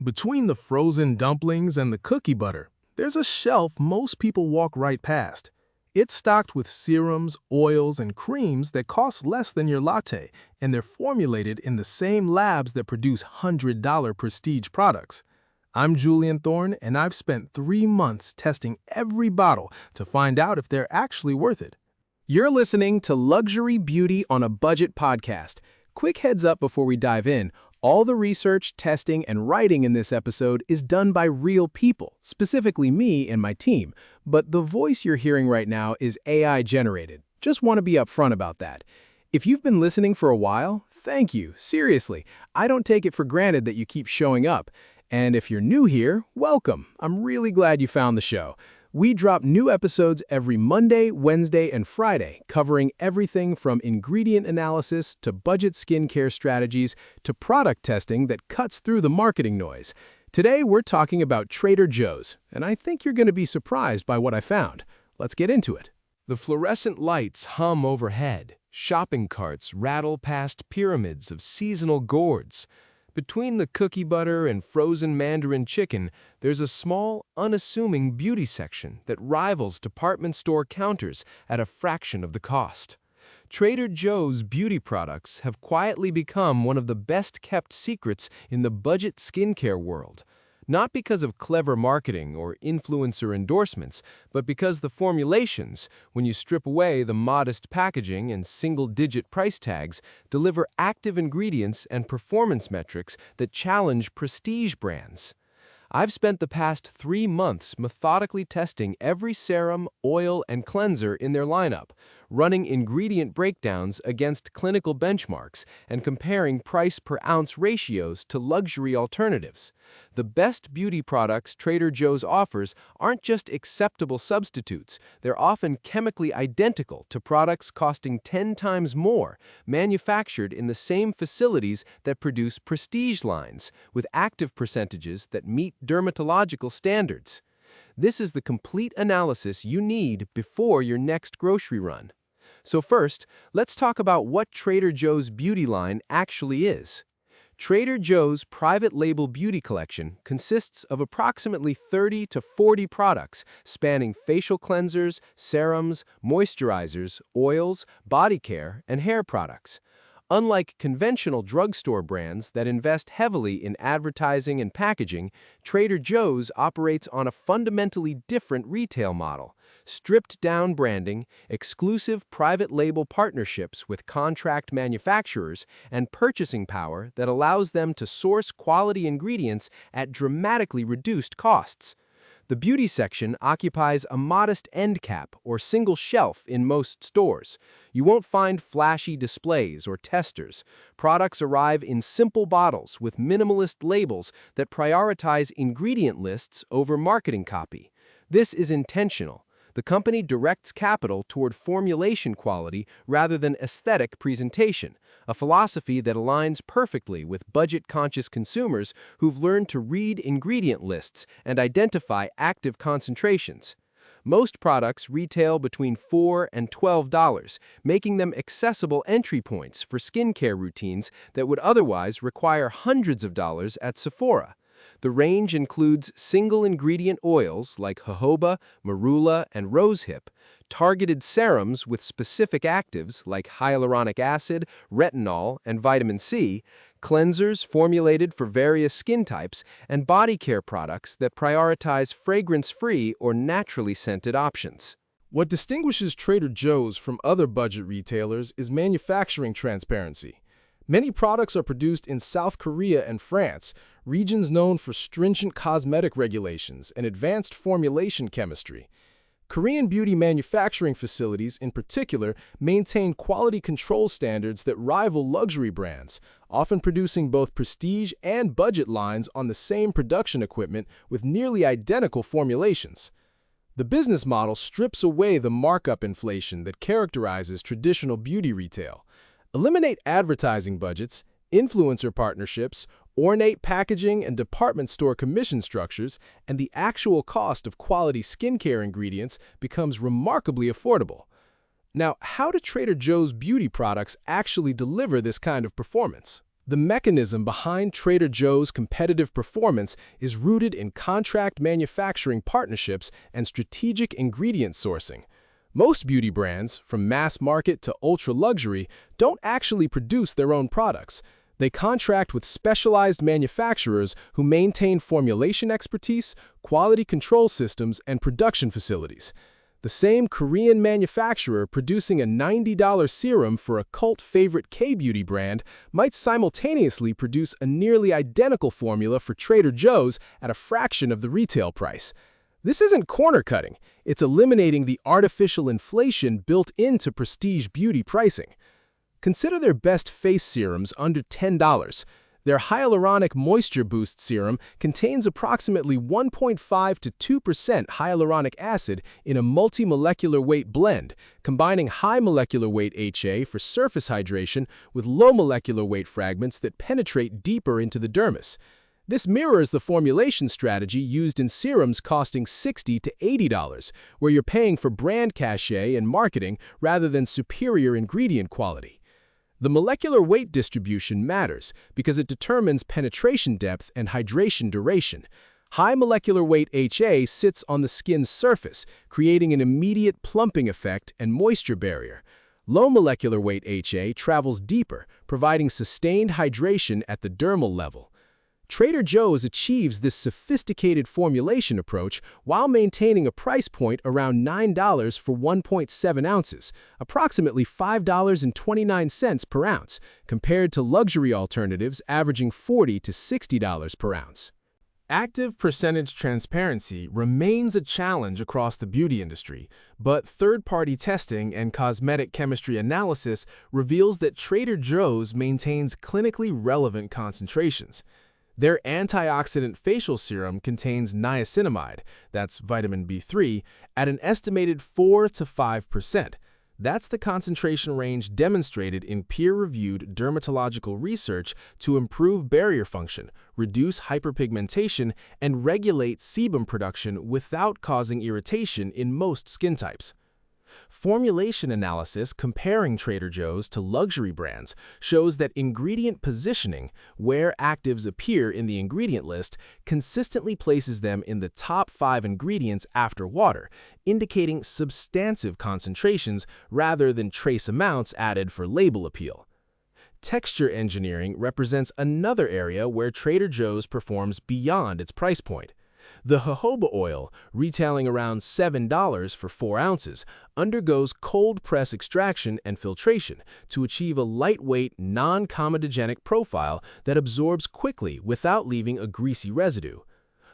Between the frozen dumplings and the cookie butter, there's a shelf most people walk right past. It's stocked with serums, oils, and creams that cost less than your latte, and they're formulated in the same labs that produce $100 prestige products. I'm Julian Thorne, and I've spent 3 months testing every bottle to find out if they're actually worth it. You're listening to Luxury Beauty on a Budget podcast. Quick heads up before we dive in. All the research, testing, and writing in this episode is done by real people, specifically me and my team. But the voice you're hearing right now is AI generated. Just want to be upfront about that. If you've been listening for a while, thank you, seriously. I don't take it for granted that you keep showing up. And if you're new here, welcome. I'm really glad you found the show. We drop new episodes every Monday, Wednesday, and Friday, covering everything from ingredient analysis to budget skincare strategies to product testing that cuts through the marketing noise. Today, we're talking about Trader Joe's, and I think you're going to be surprised by what I found. Let's get into it. The fluorescent lights hum overhead. Shopping carts rattle past pyramids of seasonal gourds. Between the cookie butter and frozen mandarin chicken, there's a small, unassuming beauty section that rivals department store counters at a fraction of the cost. Trader Joe's beauty products have quietly become one of the best-kept secrets in the budget skincare world. Not because of clever marketing or influencer endorsements, but because the formulations, when you strip away the modest packaging and single-digit price tags, deliver active ingredients and performance metrics that challenge prestige brands. I've spent the past 3 months methodically testing every serum, oil, and cleanser in their lineup, running ingredient breakdowns against clinical benchmarks, and comparing price-per-ounce ratios to luxury alternatives. The best beauty products Trader Joe's offers aren't just acceptable substitutes, they're often chemically identical to products costing 10 times more, manufactured in the same facilities that produce prestige lines, with active percentages that meet dermatological standards. This is the complete analysis you need before your next grocery run. So first, let's talk about what Trader Joe's beauty line actually is. Trader Joe's private label beauty collection consists of approximately 30 to 40 products spanning facial cleansers, serums, moisturizers, oils, body care, and hair products. Unlike conventional drugstore brands that invest heavily in advertising and packaging, Trader Joe's operates on a fundamentally different retail model. Stripped-down branding, exclusive private label partnerships with contract manufacturers, and purchasing power that allows them to source quality ingredients at dramatically reduced costs. The beauty section occupies a modest end cap or single shelf in most stores. You won't find flashy displays or testers. Products arrive in simple bottles with minimalist labels that prioritize ingredient lists over marketing copy. This is intentional. The company directs capital toward formulation quality rather than aesthetic presentation, a philosophy that aligns perfectly with budget-conscious consumers who've learned to read ingredient lists and identify active concentrations. Most products retail between $4 and $12, making them accessible entry points for skincare routines that would otherwise require hundreds of dollars at Sephora. The range includes single-ingredient oils like jojoba, marula, and rosehip, targeted serums with specific actives like hyaluronic acid, retinol, and vitamin C, cleansers formulated for various skin types, and body care products that prioritize fragrance-free or naturally scented options. What distinguishes Trader Joe's from other budget retailers is manufacturing transparency. Many products are produced in South Korea and France, regions known for stringent cosmetic regulations and advanced formulation chemistry. Korean beauty manufacturing facilities, in particular, maintain quality control standards that rival luxury brands, often producing both prestige and budget lines on the same production equipment with nearly identical formulations. The business model strips away the markup inflation that characterizes traditional beauty retail. Eliminate advertising budgets, influencer partnerships, ornate packaging and department store commission structures, and the actual cost of quality skincare ingredients becomes remarkably affordable. Now, how do Trader Joe's beauty products actually deliver this kind of performance? The mechanism behind Trader Joe's competitive performance is rooted in contract manufacturing partnerships and strategic ingredient sourcing. Most beauty brands, from mass market to ultra-luxury, don't actually produce their own products. They contract with specialized manufacturers who maintain formulation expertise, quality control systems, and production facilities. The same Korean manufacturer producing a $90 serum for a cult favorite K-beauty brand might simultaneously produce a nearly identical formula for Trader Joe's at a fraction of the retail price. This isn't corner cutting, it's eliminating the artificial inflation built into prestige beauty pricing. Consider their best face serums under $10. Their Hyaluronic Moisture Boost Serum contains approximately 1.5 to 2% hyaluronic acid in a multi-molecular weight blend, combining high molecular weight HA for surface hydration with low molecular weight fragments that penetrate deeper into the dermis. This mirrors the formulation strategy used in serums costing $60 to $80, where you're paying for brand cachet and marketing rather than superior ingredient quality. The molecular weight distribution matters because it determines penetration depth and hydration duration. High molecular weight HA sits on the skin's surface, creating an immediate plumping effect and moisture barrier. Low molecular weight HA travels deeper, providing sustained hydration at the dermal level. Trader Joe's achieves this sophisticated formulation approach while maintaining a price point around $9 for 1.7 ounces, approximately $5.29 per ounce, compared to luxury alternatives averaging $40 to $60 per ounce. Active percentage transparency remains a challenge across the beauty industry, but third-party testing and cosmetic chemistry analysis reveals that Trader Joe's maintains clinically relevant concentrations. Their antioxidant facial serum contains niacinamide, that's vitamin B3, at an estimated 4 to 5%. That's the concentration range demonstrated in peer-reviewed dermatological research to improve barrier function, reduce hyperpigmentation, and regulate sebum production without causing irritation in most skin types. Formulation analysis comparing Trader Joe's to luxury brands shows that ingredient positioning, where actives appear in the ingredient list, consistently places them in the top 5 ingredients after water, indicating substantive concentrations rather than trace amounts added for label appeal. Texture engineering represents another area where Trader Joe's performs beyond its price point. The jojoba oil, retailing around $7 for 4 ounces, undergoes cold press extraction and filtration to achieve a lightweight, non-comedogenic profile that absorbs quickly without leaving a greasy residue.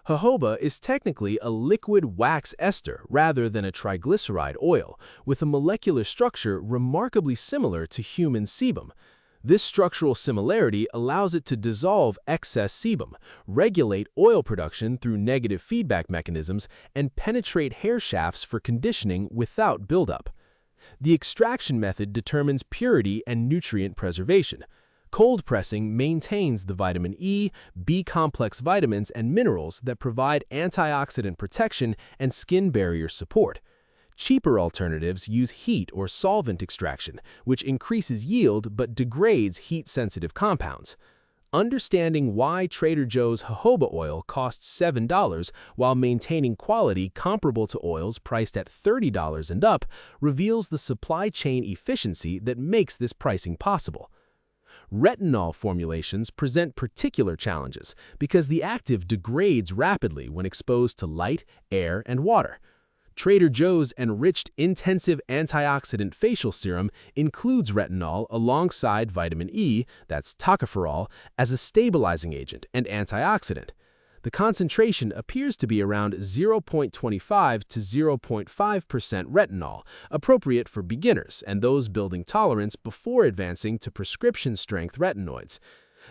Jojoba is technically a liquid wax ester rather than a triglyceride oil, with a molecular structure remarkably similar to human sebum. This structural similarity allows it to dissolve excess sebum, regulate oil production through negative feedback mechanisms, and penetrate hair shafts for conditioning without buildup. The extraction method determines purity and nutrient preservation. Cold pressing maintains the vitamin E, B-complex vitamins, and minerals that provide antioxidant protection and skin barrier support. Cheaper alternatives use heat or solvent extraction, which increases yield but degrades heat-sensitive compounds. Understanding why Trader Joe's jojoba oil costs $7 while maintaining quality comparable to oils priced at $30 and up reveals the supply chain efficiency that makes this pricing possible. Retinol formulations present particular challenges because the active degrades rapidly when exposed to light, air, and water. Trader Joe's enriched intensive antioxidant facial serum includes retinol alongside vitamin E, that's tocopherol, as a stabilizing agent and antioxidant. The concentration appears to be around 0.25 to 0.5% retinol, appropriate for beginners and those building tolerance before advancing to prescription-strength retinoids.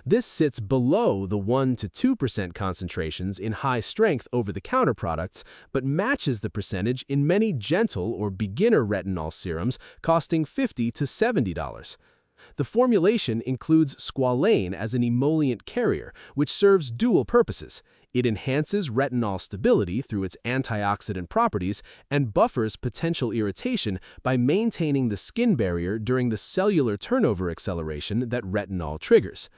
This sits below the 1 to 2% concentrations in high-strength over-the-counter products, but matches the percentage in many gentle or beginner retinol serums costing $50 to $70. The formulation includes squalane as an emollient carrier, which serves dual purposes. It enhances retinol stability through its antioxidant properties and buffers potential irritation by maintaining the skin barrier during the cellular turnover acceleration that retinol triggers.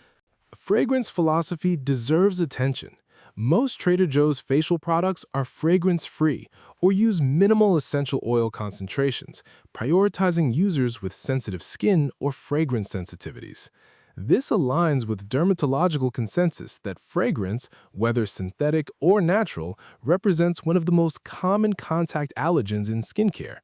Fragrance philosophy deserves attention. Most Trader Joe's facial products are fragrance-free or use minimal essential oil concentrations, prioritizing users with sensitive skin or fragrance sensitivities. This aligns with dermatological consensus that fragrance, whether synthetic or natural, represents one of the most common contact allergens in skincare.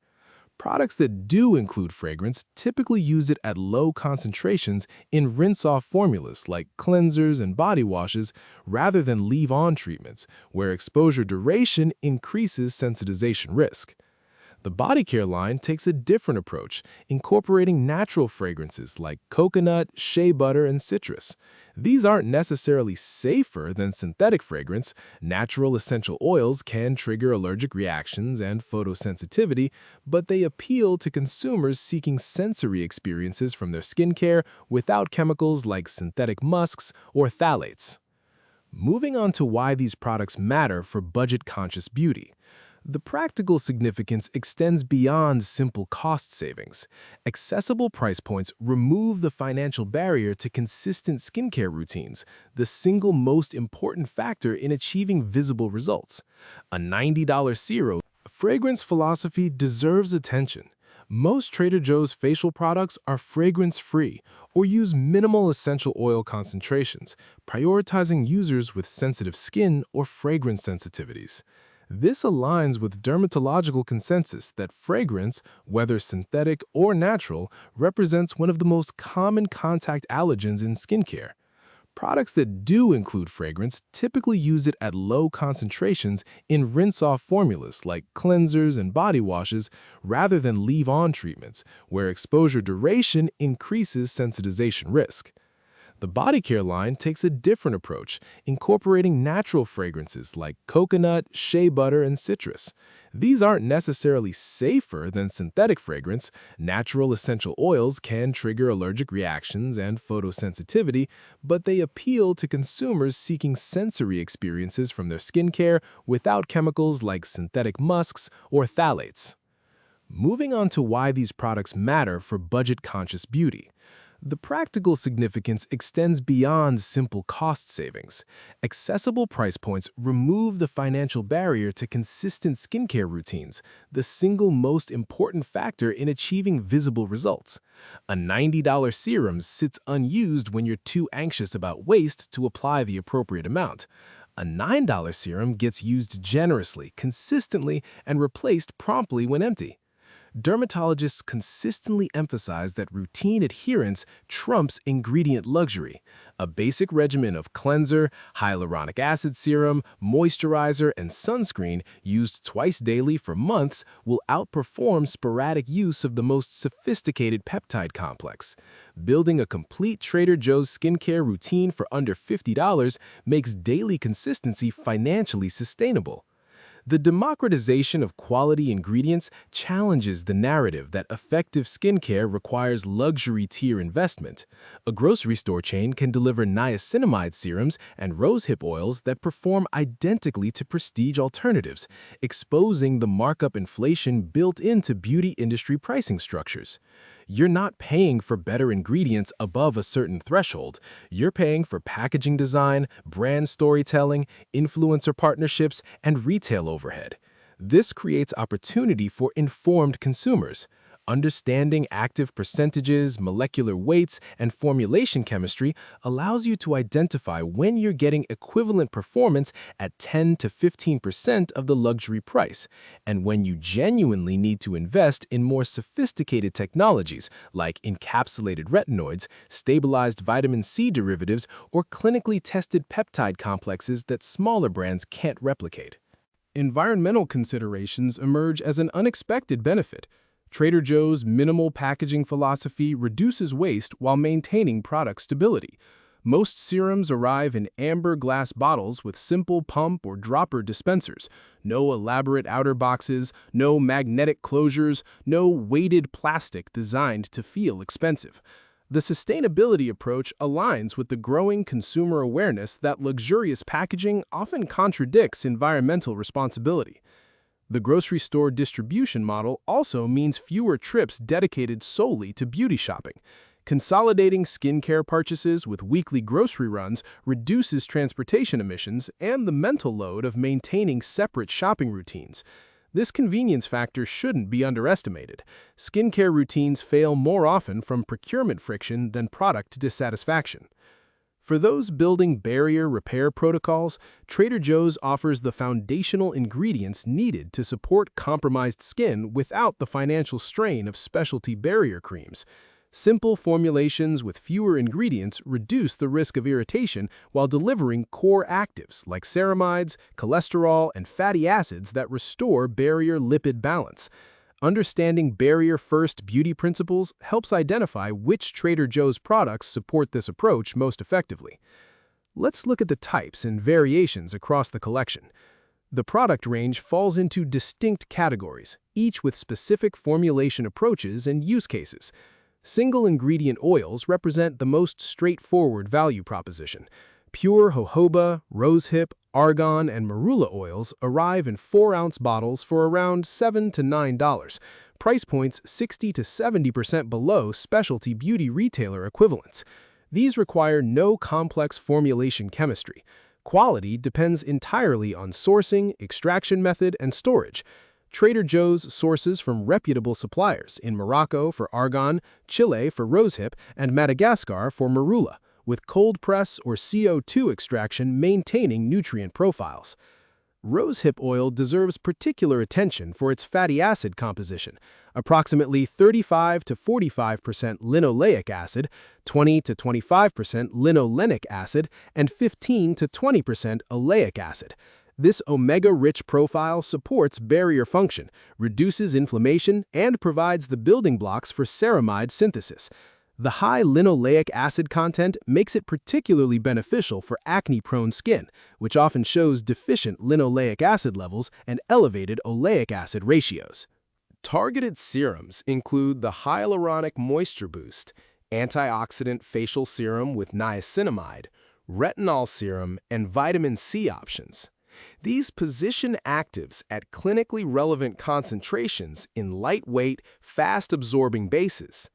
Products that do include fragrance typically use it at low concentrations in rinse-off formulas like cleansers and body washes rather than leave-on treatments, where exposure duration increases sensitization risk. The body care line takes a different approach, incorporating natural fragrances like coconut, shea butter, and citrus. These aren't necessarily safer than synthetic fragrance. Natural essential oils can trigger allergic reactions and photosensitivity, but they appeal to consumers seeking sensory experiences from their skincare without chemicals like synthetic musks or phthalates. Moving on to why these products matter for budget-conscious beauty. The practical significance extends beyond simple cost savings. Accessible price points remove the financial barrier to consistent skincare routines, the single most important factor in achieving visible results. A $90 serum. Fragrance philosophy deserves attention. Most Trader Joe's facial products are fragrance-free or use minimal essential oil concentrations, prioritizing users with sensitive skin or fragrance sensitivities. This aligns with dermatological consensus that fragrance, whether synthetic or natural, represents one of the most common contact allergens in skincare. Products that do include fragrance typically use it at low concentrations in rinse-off formulas like cleansers and body washes rather than leave-on treatments, where exposure duration increases sensitization risk. The body care line takes a different approach, incorporating natural fragrances like coconut, shea butter, and citrus. These aren't necessarily safer than synthetic fragrance. Natural essential oils can trigger allergic reactions and photosensitivity, but they appeal to consumers seeking sensory experiences from their skincare without chemicals like synthetic musks or phthalates. Moving on to why these products matter for budget-conscious beauty. The practical significance extends beyond simple cost savings. Accessible price points remove the financial barrier to consistent skincare routines, the single most important factor in achieving visible results. A $90 serum sits unused when you're too anxious about waste to apply the appropriate amount. A $9 serum gets used generously, consistently, and replaced promptly when empty. Dermatologists consistently emphasize that routine adherence trumps ingredient luxury. A basic regimen of cleanser, hyaluronic acid serum, moisturizer, and sunscreen used twice daily for months will outperform sporadic use of the most sophisticated peptide complex. Building a complete Trader Joe's skincare routine for under $50 makes daily consistency financially sustainable. The democratization of quality ingredients challenges the narrative that effective skincare requires luxury-tier investment. A grocery store chain can deliver niacinamide serums and rosehip oils that perform identically to prestige alternatives, exposing the markup inflation built into beauty industry pricing structures. You're not paying for better ingredients above a certain threshold. You're paying for packaging design, brand storytelling, influencer partnerships, and retail overhead. This creates opportunity for informed consumers. Understanding active percentages, molecular weights, and formulation chemistry allows you to identify when you're getting equivalent performance at 10 to 15% of the luxury price, and when you genuinely need to invest in more sophisticated technologies like encapsulated retinoids, stabilized vitamin C derivatives, or clinically tested peptide complexes that smaller brands can't replicate. Environmental considerations emerge as an unexpected benefit. Trader Joe's minimal packaging philosophy reduces waste while maintaining product stability. Most serums arrive in amber glass bottles with simple pump or dropper dispensers. No elaborate outer boxes, no magnetic closures, no weighted plastic designed to feel expensive. The sustainability approach aligns with the growing consumer awareness that luxurious packaging often contradicts environmental responsibility. The grocery store distribution model also means fewer trips dedicated solely to beauty shopping. Consolidating skincare purchases with weekly grocery runs reduces transportation emissions and the mental load of maintaining separate shopping routines. This convenience factor shouldn't be underestimated. Skincare routines fail more often from procurement friction than product dissatisfaction. For those building barrier repair protocols, Trader Joe's offers the foundational ingredients needed to support compromised skin without the financial strain of specialty barrier creams. Simple formulations with fewer ingredients reduce the risk of irritation while delivering core actives like ceramides, cholesterol, and fatty acids that restore barrier lipid balance. Understanding barrier-first beauty principles helps identify which Trader Joe's products support this approach most effectively. Let's look at the types and variations across the collection. The product range falls into distinct categories, each with specific formulation approaches and use cases. Single-ingredient oils represent the most straightforward value proposition. Pure jojoba, rosehip, argan, and marula oils arrive in 4-ounce bottles for around $7 to $9, price points 60 to 70% below specialty beauty retailer equivalents. These require no complex formulation chemistry. Quality depends entirely on sourcing, extraction method, and storage. Trader Joe's sources from reputable suppliers in Morocco for argan, Chile for rosehip, and Madagascar for marula, with cold press or CO2 extraction maintaining nutrient profiles. Rosehip oil deserves particular attention for its fatty acid composition, approximately 35 to 45% linoleic acid, 20 to 25% linolenic acid, and 15 to 20% oleic acid. This omega-rich profile supports barrier function, reduces inflammation, and provides the building blocks for ceramide synthesis. The high linoleic acid content makes it particularly beneficial for acne-prone skin, which often shows deficient linoleic acid levels and elevated oleic acid ratios. Targeted serums include the Hyaluronic Moisture Boost, antioxidant facial serum with niacinamide, retinol serum, and vitamin C options. These position actives at clinically relevant concentrations in lightweight, fast-absorbing bases.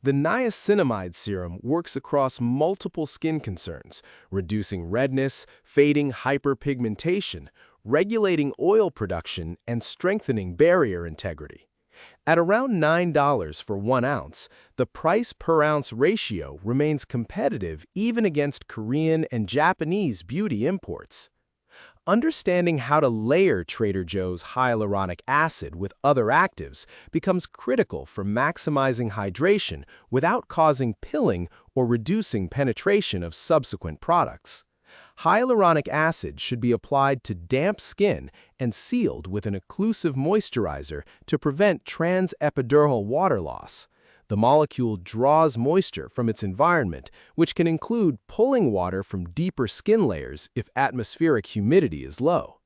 The niacinamide serum works across multiple skin concerns, reducing redness, fading hyperpigmentation, regulating oil production, and strengthening barrier integrity. At around $9 for 1 ounce, the price per ounce ratio remains competitive even against Korean and Japanese beauty imports. Understanding how to layer Trader Joe's hyaluronic acid with other actives becomes critical for maximizing hydration without causing pilling or reducing penetration of subsequent products. Hyaluronic acid should be applied to damp skin and sealed with an occlusive moisturizer to prevent transepidermal water loss. The molecule draws moisture from its environment, which can include pulling water from deeper skin layers if atmospheric humidity is low.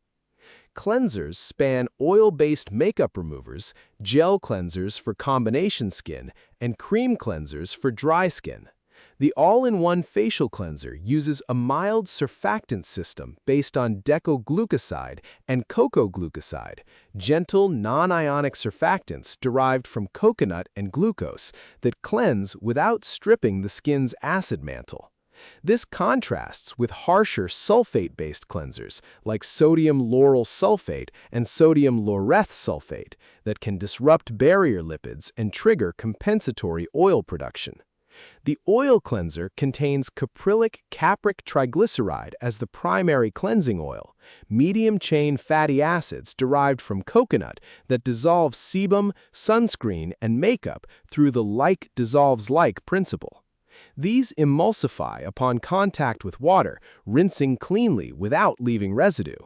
Cleansers span oil-based makeup removers, gel cleansers for combination skin, and cream cleansers for dry skin. The all-in-one facial cleanser uses a mild surfactant system based on decoglucoside and cocoglucoside, gentle non-ionic surfactants derived from coconut and glucose that cleanse without stripping the skin's acid mantle. This contrasts with harsher sulfate-based cleansers like sodium lauryl sulfate and sodium laureth sulfate that can disrupt barrier lipids and trigger compensatory oil production. The oil cleanser contains caprylic capric triglyceride as the primary cleansing oil, medium-chain fatty acids derived from coconut that dissolve sebum, sunscreen, and makeup through the like-dissolves-like principle. These emulsify upon contact with water, rinsing cleanly without leaving residue.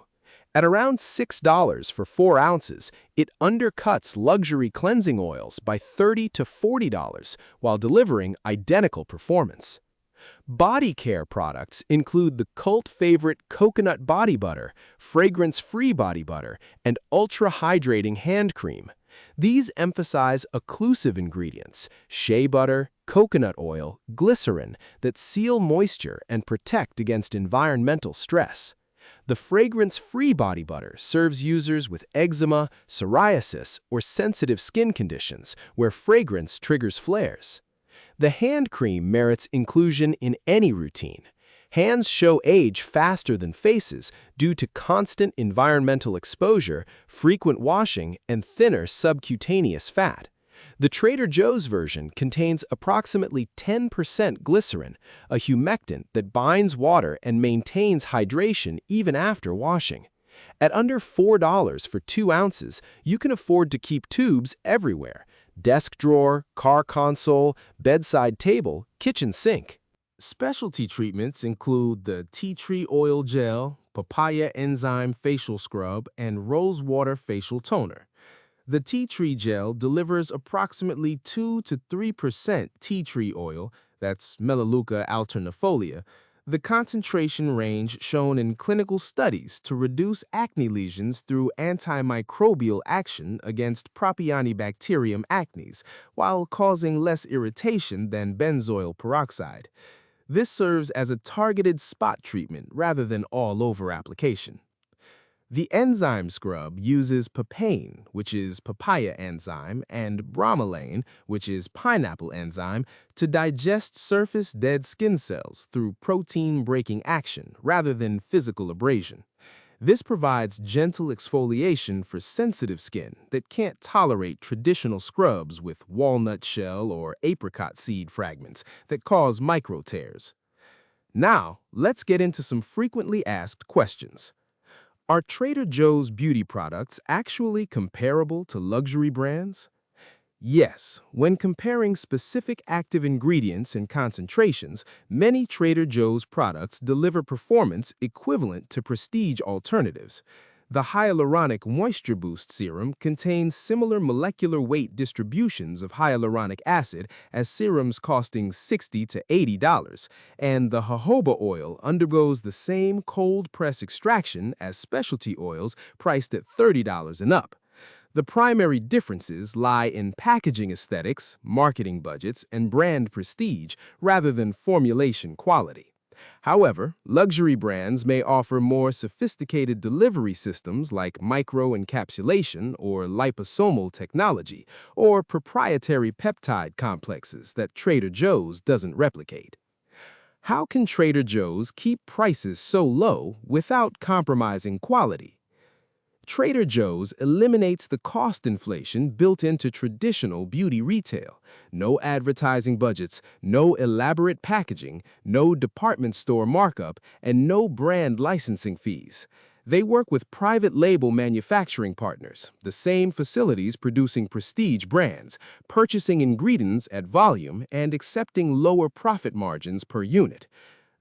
At around $6 for 4 ounces, it undercuts luxury cleansing oils by $30 to $40 while delivering identical performance. Body care products include the cult favorite coconut body butter, fragrance-free body butter, and ultra-hydrating hand cream. These emphasize occlusive ingredients, shea butter, coconut oil, glycerin that seal moisture and protect against environmental stress. The fragrance-free body butter serves users with eczema, psoriasis, or sensitive skin conditions where fragrance triggers flares. The hand cream merits inclusion in any routine. Hands show age faster than faces due to constant environmental exposure, frequent washing, and thinner subcutaneous fat. The Trader Joe's version contains approximately 10% glycerin, a humectant that binds water and maintains hydration even after washing. At under $4 for 2 ounces, you can afford to keep tubes everywhere: desk drawer, car console, bedside table, kitchen sink. Specialty treatments include the tea tree oil gel, papaya enzyme facial scrub, and rosewater facial toner. The tea tree gel delivers approximately 2 to 3% tea tree oil, that's Melaleuca alternifolia, the concentration range shown in clinical studies to reduce acne lesions through antimicrobial action against Propionibacterium acnes, while causing less irritation than benzoyl peroxide. This serves as a targeted spot treatment rather than all-over application. The enzyme scrub uses papain, which is papaya enzyme, and bromelain, which is pineapple enzyme, to digest surface dead skin cells through protein-breaking action rather than physical abrasion. This provides gentle exfoliation for sensitive skin that can't tolerate traditional scrubs with walnut shell or apricot seed fragments that cause micro tears. Now, let's get into some frequently asked questions. Are Trader Joe's beauty products actually comparable to luxury brands? Yes, when comparing specific active ingredients and concentrations, many Trader Joe's products deliver performance equivalent to prestige alternatives. The Hyaluronic Moisture Boost Serum contains similar molecular weight distributions of hyaluronic acid as serums costing $60 to $80, and the jojoba oil undergoes the same cold press extraction as specialty oils priced at $30 and up. The primary differences lie in packaging aesthetics, marketing budgets, and brand prestige rather than formulation quality. However, luxury brands may offer more sophisticated delivery systems like microencapsulation or liposomal technology, or proprietary peptide complexes that Trader Joe's doesn't replicate. How can Trader Joe's keep prices so low without compromising quality? Trader Joe's eliminates the cost inflation built into traditional beauty retail. No advertising budgets, no elaborate packaging, no department store markup, and no brand licensing fees. They work with private label manufacturing partners, the same facilities producing prestige brands, purchasing ingredients at volume and accepting lower profit margins per unit.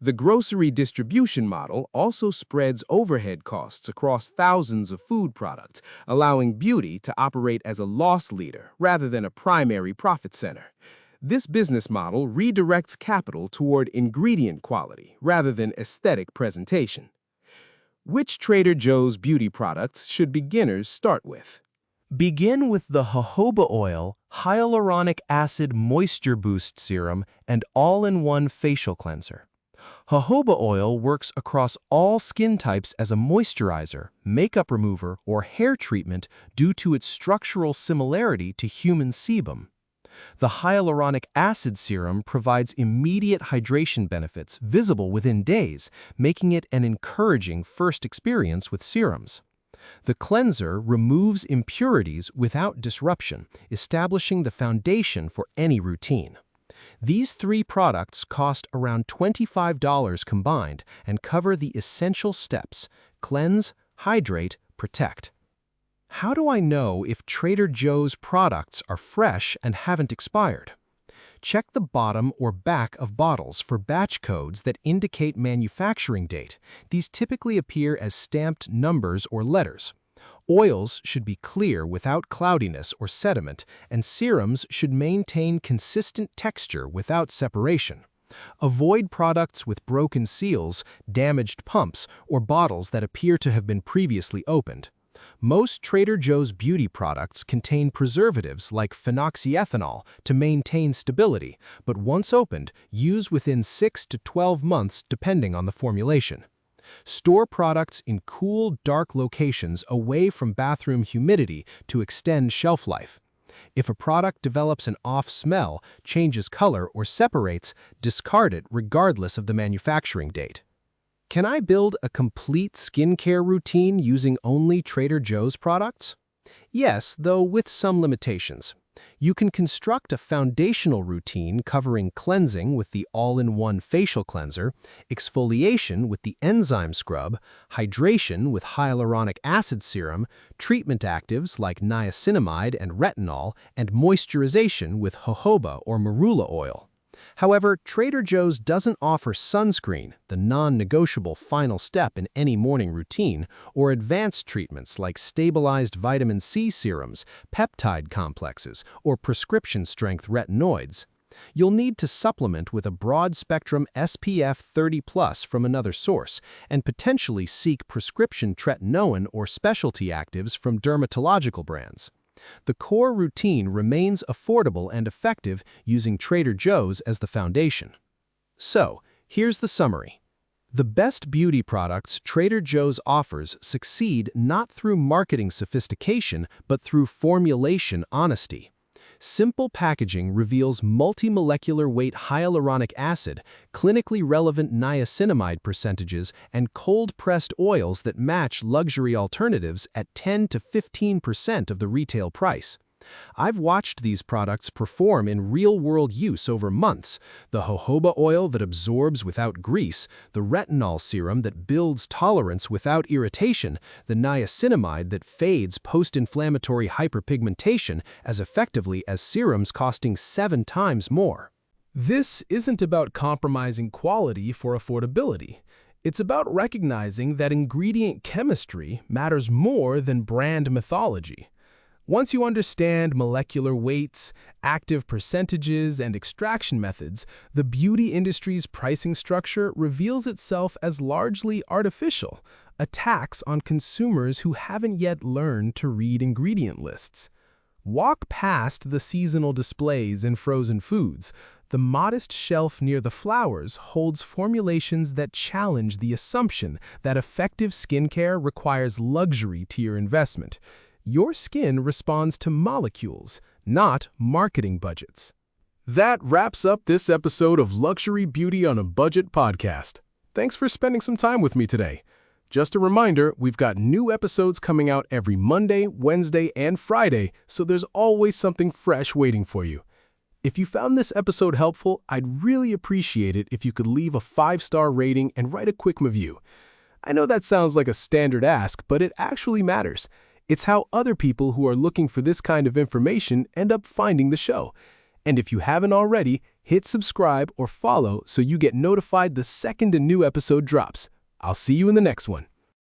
The grocery distribution model also spreads overhead costs across thousands of food products, allowing beauty to operate as a loss leader rather than a primary profit center. This business model redirects capital toward ingredient quality rather than aesthetic presentation. Which Trader Joe's beauty products should beginners start with? Begin with the jojoba oil, hyaluronic acid moisture boost serum, and all-in-one facial cleanser. Jojoba oil works across all skin types as a moisturizer, makeup remover, or hair treatment due to its structural similarity to human sebum. The hyaluronic acid serum provides immediate hydration benefits visible within days, making it an encouraging first experience with serums. The cleanser removes impurities without disruption, establishing the foundation for any routine. These 3 products cost around $25 combined and cover the essential steps: cleanse, hydrate, protect. How do I know if Trader Joe's products are fresh and haven't expired? Check the bottom or back of bottles for batch codes that indicate manufacturing date. These typically appear as stamped numbers or letters. Oils should be clear without cloudiness or sediment, and serums should maintain consistent texture without separation. Avoid products with broken seals, damaged pumps, or bottles that appear to have been previously opened. Most Trader Joe's beauty products contain preservatives like phenoxyethanol to maintain stability, but once opened, use within 6 to 12 months depending on the formulation. Store products in cool, dark locations away from bathroom humidity to extend shelf life. If a product develops an off smell, changes color, or separates, discard it regardless of the manufacturing date. Can I build a complete skincare routine using only Trader Joe's products? Yes, though with some limitations. You can construct a foundational routine covering cleansing with the all-in-one facial cleanser, exfoliation with the enzyme scrub, hydration with hyaluronic acid serum, treatment actives like niacinamide and retinol, and moisturization with jojoba or marula oil. However, Trader Joe's doesn't offer sunscreen, the non-negotiable final step in any morning routine, or advanced treatments like stabilized vitamin C serums, peptide complexes, or prescription-strength retinoids. You'll need to supplement with a broad-spectrum SPF 30+ from another source, and potentially seek prescription tretinoin or specialty actives from dermatological brands. The core routine remains affordable and effective using Trader Joe's as the foundation. So, here's the summary. The best beauty products Trader Joe's offers succeed not through marketing sophistication, but through formulation honesty. Simple packaging reveals multi-molecular weight hyaluronic acid, clinically relevant niacinamide percentages, and cold-pressed oils that match luxury alternatives at 10 to 15% of the retail price. I've watched these products perform in real-world use over months. The jojoba oil that absorbs without grease, the retinol serum that builds tolerance without irritation, the niacinamide that fades post-inflammatory hyperpigmentation as effectively as serums costing 7 times more. This isn't about compromising quality for affordability. It's about recognizing that ingredient chemistry matters more than brand mythology. Once you understand molecular weights, active percentages, and extraction methods, the beauty industry's pricing structure reveals itself as largely artificial, a tax on consumers who haven't yet learned to read ingredient lists. Walk past the seasonal displays in frozen foods. The modest shelf near the flowers holds formulations that challenge the assumption that effective skincare requires luxury to your investment. Your skin responds to molecules, not marketing budgets. That wraps up this episode of Luxury Beauty on a Budget podcast. Thanks for spending some time with me today. Just a reminder, we've got new episodes coming out every Monday, Wednesday, and Friday, so there's always something fresh waiting for you. If you found this episode helpful, I'd really appreciate it if you could leave a 5-star rating and write a quick review. I know that sounds like a standard ask, but it actually matters. It's how other people who are looking for this kind of information end up finding the show. And if you haven't already, hit subscribe or follow so you get notified the second a new episode drops. I'll see you in the next one.